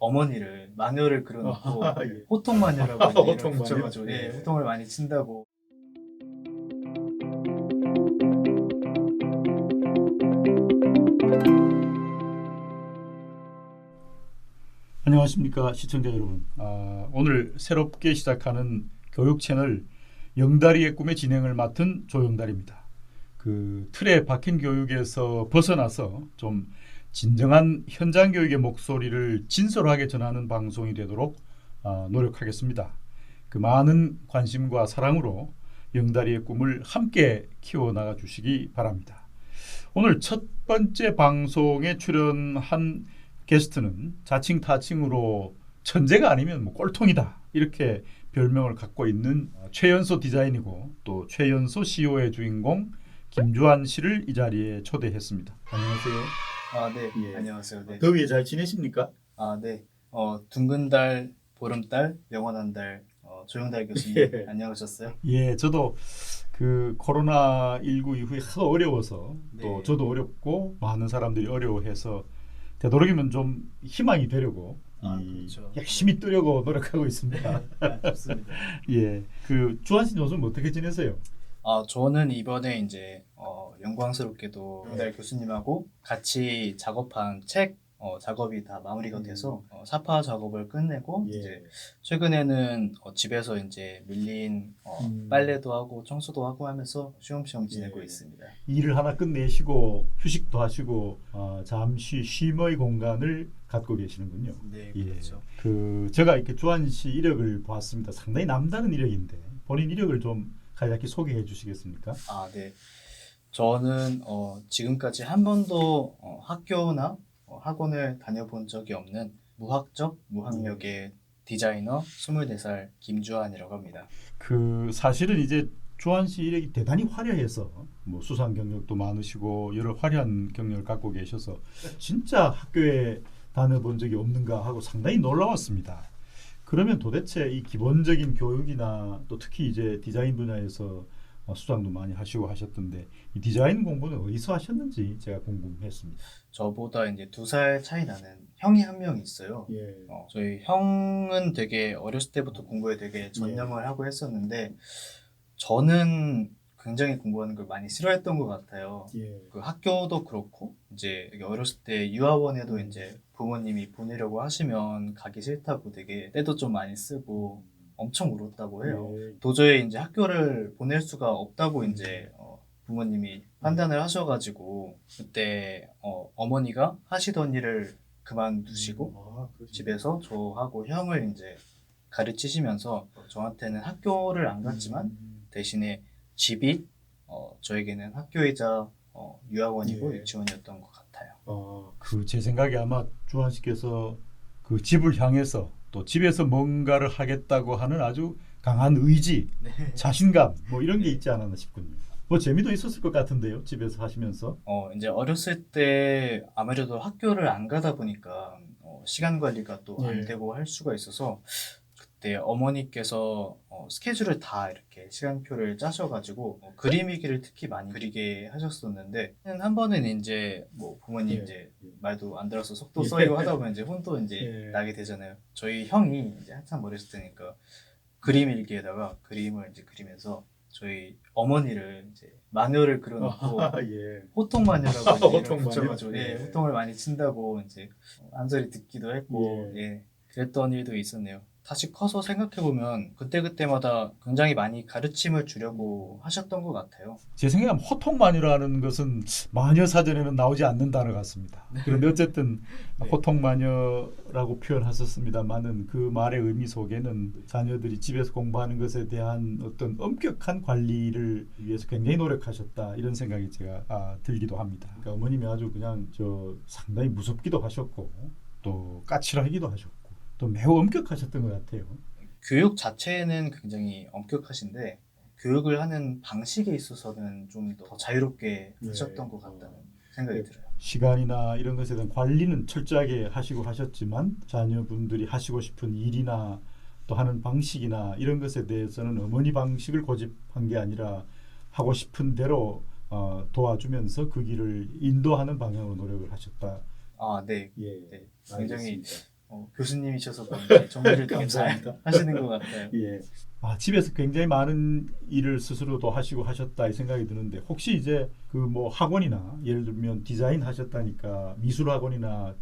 어머니를 마녀를 그려놓고 예. 호통 마녀라고 호통 마녀? 붙여가지고 네. 호통을 많이 친다고. 안녕하십니까 시청자 여러분. 오늘 새롭게 시작하는 교육 채널 영다리의 꿈의 진행을 맡은 조영달입니다. 그 틀에 박힌 교육에서 벗어나서 좀 진정한 현장 교육의 목소리를 진솔하게 전하는 방송이 되도록 노력하겠습니다. 그 많은 관심과 사랑으로 영다리의 꿈을 함께 키워나가 주시기 바랍니다. 오늘 첫 번째 방송에 출연한 게스트는 자칭 타칭으로 천재가 아니면 뭐 꼴통이다 이렇게 별명을 갖고 있는 최연소 디자인이고 또 최연소 CEO의 주인공 김주환 씨를 이 자리에 초대했습니다. 안녕하세요. 네. 예. 안녕하세요. 네. 더위에 잘 지내십니까? 네. 둥근 달, 보름달, 영원한 달, 조영달 교수님 예. 안녕하셨어요? 예, 저도 그 코로나19 이후에 하도 어려워서 또 네. 저도 어렵고 많은 사람들이 어려워해서 되도록이면 좀 희망이 되려고 그렇죠. 열심히 뜨려고 노력하고 있습니다. 좋습니다. 예, 그 주한 씨 요즘 어떻게 지내세요? 저는 이번에 이제 영광스럽게도 조영달 교수님하고 같이 작업한 책 작업이 다 마무리가 돼서 사파 작업을 끝내고 예. 이제 최근에는 집에서 이제 밀린 빨래도 하고 청소도 하고 하면서 쉬엄쉬엄 지내고 예. 있습니다. 일을 하나 끝내시고 휴식도 하시고 잠시 쉼의 공간을 갖고 계시는군요. 네, 예. 그렇죠. 그 제가 이렇게 주한 씨 이력을 보았습니다. 상당히 남다른 이력인데 본인 이력을 좀 간략히 소개해 주시겠습니까? 네. 저는 지금까지 한 번도 학교나 학원을 다녀본 적이 없는 무학적, 무학력의 디자이너 24살 김주환이라고 합니다. 그 사실은 이제 주한 씨 이력이 대단히 화려해서 뭐 수상 경력도 많으시고 여러 화려한 경력을 갖고 계셔서 진짜 학교에 다녀본 적이 없는가 하고 상당히 놀라웠습니다. 그러면 도대체 이 기본적인 교육이나 또 특히 이제 디자인 분야에서 수상도 많이 하시고 하셨던데 이 디자인 공부는 어디서 하셨는지 제가 궁금했습니다. 저보다 이제 2살 차이 나는 형이 한 명 있어요. 예. 저희 형은 되게 어렸을 때부터 공부에 되게 전념을 하고 했었는데 저는 굉장히 공부하는 걸 많이 싫어했던 것 같아요. 예. 그 학교도 그렇고 이제 되게 어렸을 때 유아원에도 이제 부모님이 보내려고 하시면 가기 싫다고 되게 때도 좀 많이 쓰고 엄청 울었다고 해요. 예. 도저히 이제 학교를 보낼 수가 없다고 이제 부모님이 판단을 하셔가지고 그때 어머니가 하시던 일을 그만두시고 그렇죠. 집에서 저하고 형을 이제 가르치시면서 저한테는 학교를 안 갔지만 대신에 집이 저에게는 학교이자 유아원이고 예. 유치원이었던 것 같아요. 그 제 생각에 아마 주한 씨께서 그 집을 향해서 또 집에서 뭔가를 하겠다고 하는 아주 강한 의지, 자신감 뭐 이런 게 있지 않았나 싶군요. 뭐 재미도 있었을 것 같은데요, 집에서 하시면서. 이제 어렸을 때 아무래도 학교를 안 가다 보니까 시간 관리가 또 안 예. 되고 할 수가 있어서 그때 어머니께서 스케줄을 다 이렇게 시간표를 짜셔가지고 그림 일기를 특히 많이 그리게 하셨었는데 한 번은 이제 뭐 부모님 예. 이제 말도 안 들어서 속도 예. 쏘이고 하다 보면 이제 혼도 이제 예. 나게 되잖아요. 저희 형이 이제 한참 어렸을 때니까 그림 일기에다가 그림을 이제 그리면서 저희 어머니를 이제 마녀를 그려놓고 예. 호통 마녀라고 호통 마녀? 붙여가지고 예. 호통을 많이 친다고 이제 한 소리 듣기도 했고 예. 그랬던 일도 있었네요. 다시 커서 생각해보면 그때그때마다 굉장히 많이 가르침을 주려고 하셨던 것 같아요. 제 생각에 호통마녀라는 것은 마녀 사전에는 나오지 않는 단어 같습니다. 그런데 어쨌든 네. 호통마녀라고 표현하셨습니다만은 그 말의 의미 속에는 자녀들이 집에서 공부하는 것에 대한 어떤 엄격한 관리를 위해서 굉장히 노력하셨다 이런 생각이 제가 들기도 합니다. 그러니까 어머님이 아주 그냥 상당히 무섭기도 하셨고 또 까칠하기도 하셨고 또 매우 엄격하셨던 것 같아요. 교육 자체는 굉장히 엄격하신데 교육을 하는 방식에 있어서는 좀 더 자유롭게 하셨던 것 같다는 생각이 들어요. 시간이나 이런 것에 대한 관리는 철저하게 하시고 하셨지만 자녀분들이 하시고 싶은 일이나 또 하는 방식이나 이런 것에 대해서는 어머니 방식을 고집한 게 아니라 하고 싶은 대로 도와주면서 그 길을 인도하는 방향으로 노력을 하셨다. 네. 예. 네. 굉장히 알겠습니다. 교수님이셔서 그런지 정리를 되게 잘 감사합니다. 하시는 것 같아요. 예. 집에서 굉장히 많은 일을 스스로도 하시고 하셨다 이 생각이 드는데 혹시 이제 그 뭐 학원이나 예를 들면 디자인 하셨다니까 미술 학원이나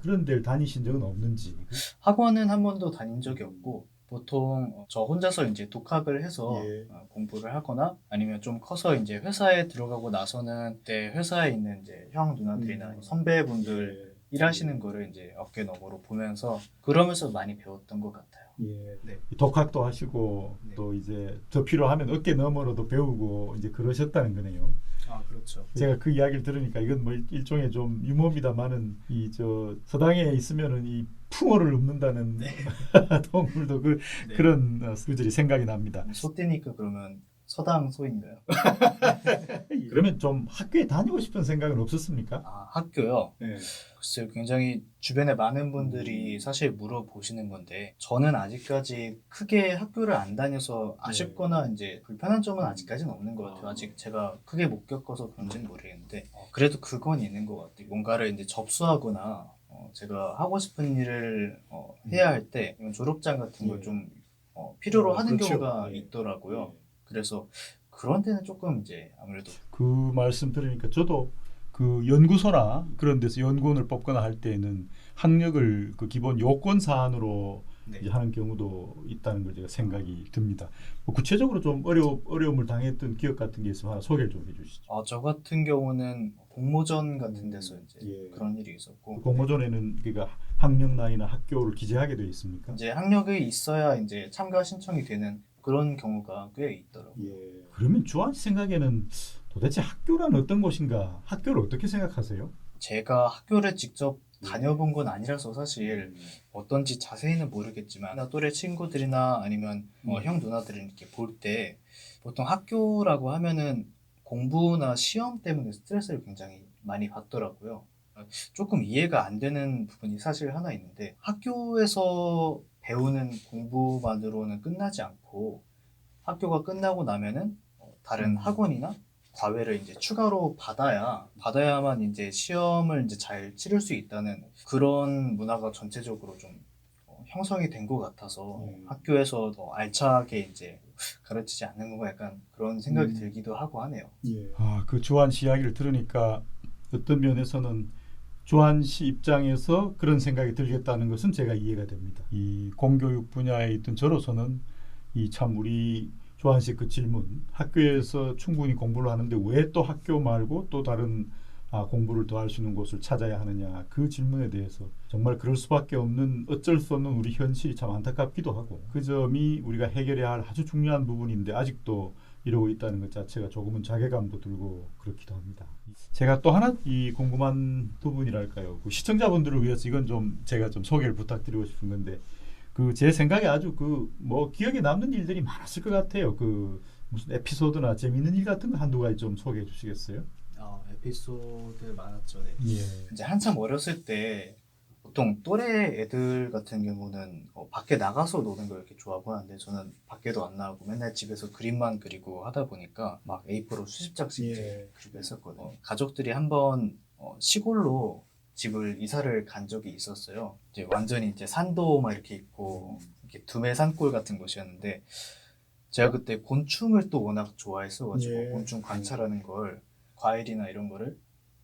그런 데를 다니신 적은 없는지. 학원은 한 번도 다닌 적이 없고 보통 저 혼자서 이제 독학을 해서 예. 공부를 하거나 아니면 좀 커서 이제 회사에 들어가고 나서는 그때 회사에 있는 이제 형 누나들이나 선배분들 일하시는 거를 이제 어깨 너머로 보면서 그러면서 많이 배웠던 것 같아요. 예. 네. 독학도 하시고 네. 또 이제 더 필요하면 어깨 너머로도 배우고 이제 그러셨다는 거네요. 아 그렇죠. 제가 그 이야기를 들으니까 이건 뭐 일종의 좀 유머입니다만은 이 저 서당에 있으면은 이 풍어를 읊는다는 동물도 네. 그런 수들이 생각이 납니다. 소띠니까 그러면 서당 소인가요? 그러면 좀 학교에 다니고 싶은 생각은 없었습니까? 아 학교요? 네. 글쎄요, 굉장히 주변에 많은 분들이 사실 물어보시는 건데 저는 아직까지 크게 학교를 안 다녀서 아쉽거나 이제 불편한 점은 아직까지는 없는 것 같아요. 아직 제가 크게 못 겪어서 그런지는 모르겠는데 그래도 그건 있는 것 같아요. 뭔가를 이제 접수하거나 제가 하고 싶은 일을 해야 할 때 졸업장 같은 걸 좀 필요로 하는 그렇죠. 경우가 있더라고요. 그래서 그런 데는 조금 이제 아무래도 그 말씀 들으니까 저도 그 연구소나 그런 데서 연구원을 뽑거나 할 때에는 학력을 그 기본 요건 사안으로 네. 이제 하는 경우도 있다는 걸 제가 생각이 듭니다. 뭐 구체적으로 좀 어려움을 당했던 기억 같은 게 있으면 하나 소개를 좀 해주시죠. 저 같은 경우는 공모전 같은 데서 이제 예. 그런 일이 있었고 공모전에는 그러니까 학력 나이나 학교를 기재하게 되어 있습니까? 이제 학력이 있어야 이제 참가 신청이 되는 그런 경우가 꽤 있더라고요. 그러면 주한 씨 생각에는 도대체 학교란 어떤 곳인가? 학교를 어떻게 생각하세요? 제가 학교를 직접 다녀본 건 아니라서 사실 어떤지 자세히는 모르겠지만 나 또래 친구들이나 아니면 형 누나들을 이렇게 볼 때 보통 학교라고 하면은 공부나 시험 때문에 스트레스를 굉장히 많이 받더라고요. 조금 이해가 안 되는 부분이 사실 하나 있는데 학교에서 배우는 공부만으로는 끝나지 않고 학교가 끝나고 나면은 다른 학원이나 과외를 이제 추가로 받아야만 이제 시험을 이제 잘 치를 수 있다는 그런 문화가 전체적으로 좀 형성이 된 것 같아서 학교에서 더 알차게 이제 가르치지 않는 건가 약간 그런 생각이 들기도 하고 하네요. 그 주한 씨 이야기를 들으니까 어떤 면에서는 주한 씨 입장에서 그런 생각이 들겠다는 것은 제가 이해가 됩니다. 이 공교육 분야에 있던 저로서는 이 참 우리 주한 씨 그 질문, 학교에서 충분히 공부를 하는데 왜 또 학교 말고 또 다른 공부를 더 할 수 있는 곳을 찾아야 하느냐, 그 질문에 대해서 정말 그럴 수밖에 없는 어쩔 수 없는 우리 현실이 참 안타깝기도 하고 그 점이 우리가 해결해야 할 아주 중요한 부분인데 아직도 이러고 있다는 것 자체가 조금은 자괴감도 들고 그렇기도 합니다. 제가 또 하나 이 궁금한 부분이랄까요, 그 시청자분들을 위해서 이건 좀 제가 좀 소개를 부탁드리고 싶은 건데 그 제 생각에 아주 그 뭐 기억에 남는 일들이 많았을 것 같아요. 그 무슨 에피소드나 재미있는 일 같은 거 한두 가지 좀 소개해 주시겠어요? 에피소드 많았죠. 네. 예. 이제 한참 어렸을 때 보통 또래 애들 같은 경우는 밖에 나가서 노는 걸 이렇게 좋아하고 하는데 저는 밖에도 안 나가고 맨날 집에서 그림만 그리고 하다 보니까 막 A4로 수십 장씩 이제 그리고 했었거든요. 가족들이 한번 시골로 집을 이사를 간 적이 있었어요. 이제 완전히 이제 산도 막 이렇게 있고 이렇게 두메 산골 같은 곳이었는데 제가 그때 곤충을 또 워낙 좋아했어가지고 곤충 관찰하는 걸 과일이나 이런 거를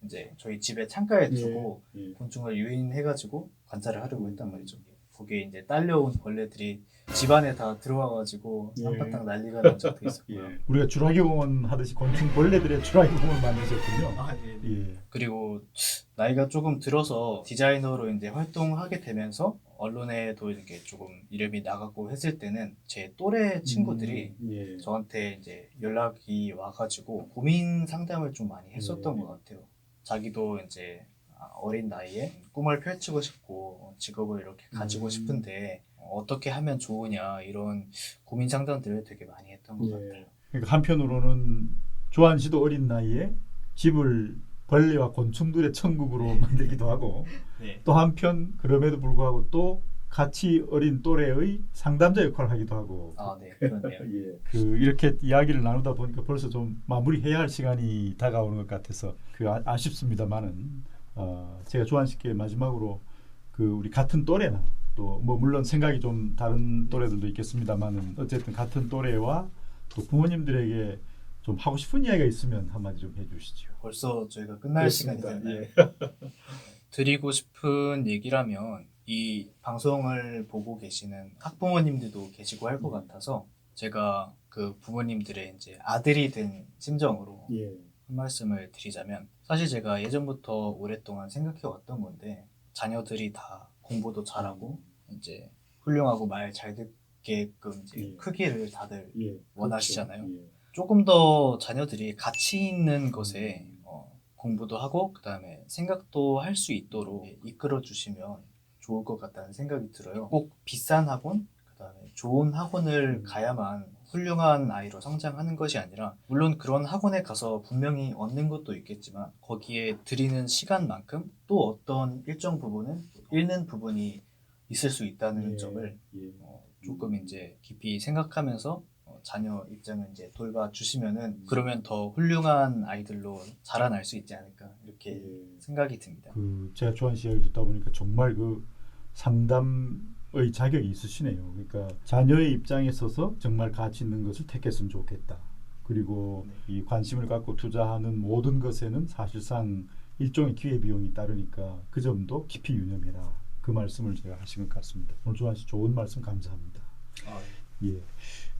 이제 저희 집에 창가에 두고 곤충을 유인해가지고 관찰을 하려고 했단 말이죠. 거기에 이제 딸려온 벌레들이 집안에 다 들어와가지고 한바탕 난리가 난 적도 있었고요. 우리가 주라기 공원 하듯이 곤충 벌레들의 주라기 공원을 만드셨군요. 네. 그리고 나이가 조금 들어서 디자이너로 이제 활동하게 되면서 언론에도 이렇게 조금 이름이 나가고 했을 때는 제 또래 친구들이 저한테 이제 연락이 와가지고 고민 상담을 좀 많이 했었던 것 같아요. 자기도 이제 어린 나이에 꿈을 펼치고 싶고 직업을 이렇게 가지고 싶은데 어떻게 하면 좋으냐 이런 고민 상담들을 되게 많이 했던 것 같아요. 그러니까 한편으로는 주한 씨도 어린 나이에 집을 벌레와 곤충들의 천국으로 만들기도 하고 또 한편 그럼에도 불구하고 또 같이 어린 또래의 상담자 역할을 하기도 하고 네, 그렇네요. 이렇게 이야기를 나누다 보니까 벌써 좀 마무리해야 할 시간이 다가오는 것 같아서 아쉽습니다만은 제가 주한 씨께 마지막으로 그 우리 같은 또래나 또 뭐 물론 생각이 좀 다른 또래들도 있겠습니다만은 어쨌든 같은 또래와 또 부모님들에게 좀 하고 싶은 이야기가 있으면 한마디 좀 해주시죠. 벌써 저희가 끝날 시간이 그렇습니다. 됐나요? 예. 드리고 싶은 얘기라면 이 방송을 보고 계시는 학부모님들도 계시고 할 것 같아서 제가 그 부모님들의 이제 아들이 된 심정으로 예. 한 말씀을 드리자면 사실 제가 예전부터 오랫동안 생각해 왔던 건데 자녀들이 다 공부도 잘하고 이제 훌륭하고 말 잘 듣게끔 이제 예. 크기를 다들 예. 원하시잖아요. 그렇죠. 예. 조금 더 자녀들이 가치 있는 것에 공부도 하고 그다음에 생각도 할 수 있도록 이끌어 주시면 좋을 것 같다는 생각이 들어요. 꼭 비싼 학원, 그다음에 좋은 학원을 가야만 훌륭한 아이로 성장하는 것이 아니라 물론 그런 학원에 가서 분명히 얻는 것도 있겠지만 거기에 들이는 시간만큼 또 어떤 일정 부분은 잃는 부분이 있을 수 있다는 예. 점을 예. 조금 이제 깊이 생각하면서 자녀 입장을 이제 돌봐주시면은 그러면 더 훌륭한 아이들로 자라날 수 있지 않을까 이렇게 예. 생각이 듭니다. 그 제가 조한 씨 이야기 듣다 보니까 정말 그 상담의 자격이 있으시네요. 그러니까 자녀의 입장에 서서 정말 가치 있는 것을 택했으면 좋겠다. 그리고 이 관심을 갖고 투자하는 모든 것에는 사실상 일종의 기회 비용이 따르니까 그 점도 깊이 유념해라. 그 말씀을 제가 하신 것 같습니다. 오늘 조한 씨 좋은 말씀 감사합니다. 예.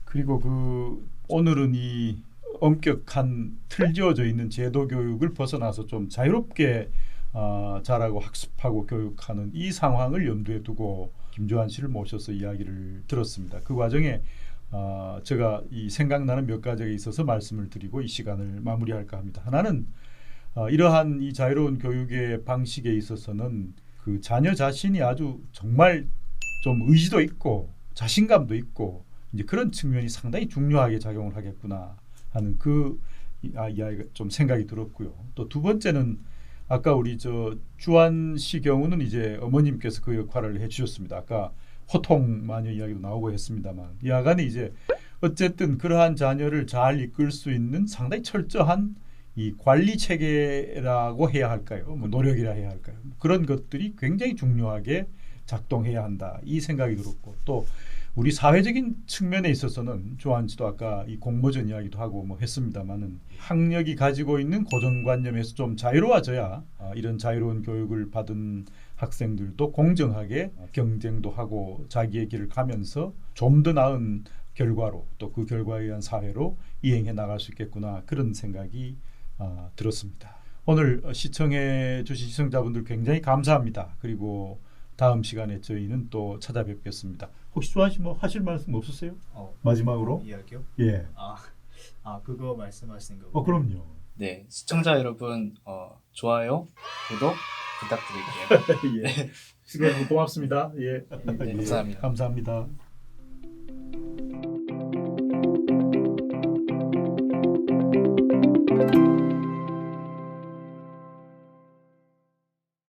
그리고 그 오늘은 이 엄격한 틀지어져 있는 제도 교육을 벗어나서 좀 자유롭게 자라고 학습하고 교육하는 이 상황을 염두에 두고 김조한 씨를 모셔서 이야기를 들었습니다. 그 과정에 제가 이 생각나는 몇 가지가 있어서 말씀을 드리고 이 시간을 마무리할까 합니다. 하나는 이러한 이 자유로운 교육의 방식에 있어서는 그 자녀 자신이 아주 정말 좀 의지도 있고 자신감도 있고 이제 그런 측면이 상당히 중요하게 작용을 하겠구나 하는 그 이야기가 좀 생각이 들었고요. 또 두 번째는 아까 우리 저 주한 씨 경우는 이제 어머님께서 그 역할을 해주셨습니다. 아까 호통 마녀 이야기도 나오고 했습니다만 야간에 이제 어쨌든 그러한 자녀를 잘 이끌 수 있는 상당히 철저한 이 관리 체계라고 해야 할까요? 뭐 노력이라 해야 할까요? 그런 것들이 굉장히 중요하게 작동해야 한다. 이 생각이 들었고 또 우리 사회적인 측면에 있어서는 조한 씨도 아까 이 공모전 이야기도 하고 뭐 했습니다만은 학력이 가지고 있는 고정관념에서 좀 자유로워져야 이런 자유로운 교육을 받은 학생들도 공정하게 경쟁도 하고 자기의 길을 가면서 좀 더 나은 결과로 또 그 결과에 의한 사회로 이행해 나갈 수 있겠구나 그런 생각이 들었습니다. 오늘 시청해 주신 시청자분들 굉장히 감사합니다. 그리고 다음 시간에 저희는 또 찾아뵙겠습니다. 혹시 조한 씨 뭐 하실 말씀 없으세요? 마지막으로? 이야기요? 예. 그거 말씀하시는 거고. 그럼요. 네, 시청자 여러분 좋아요, 구독 부탁드릴게요. 예. 시간 고맙습니다. 예. 네, 감사합니다. 감사합니다.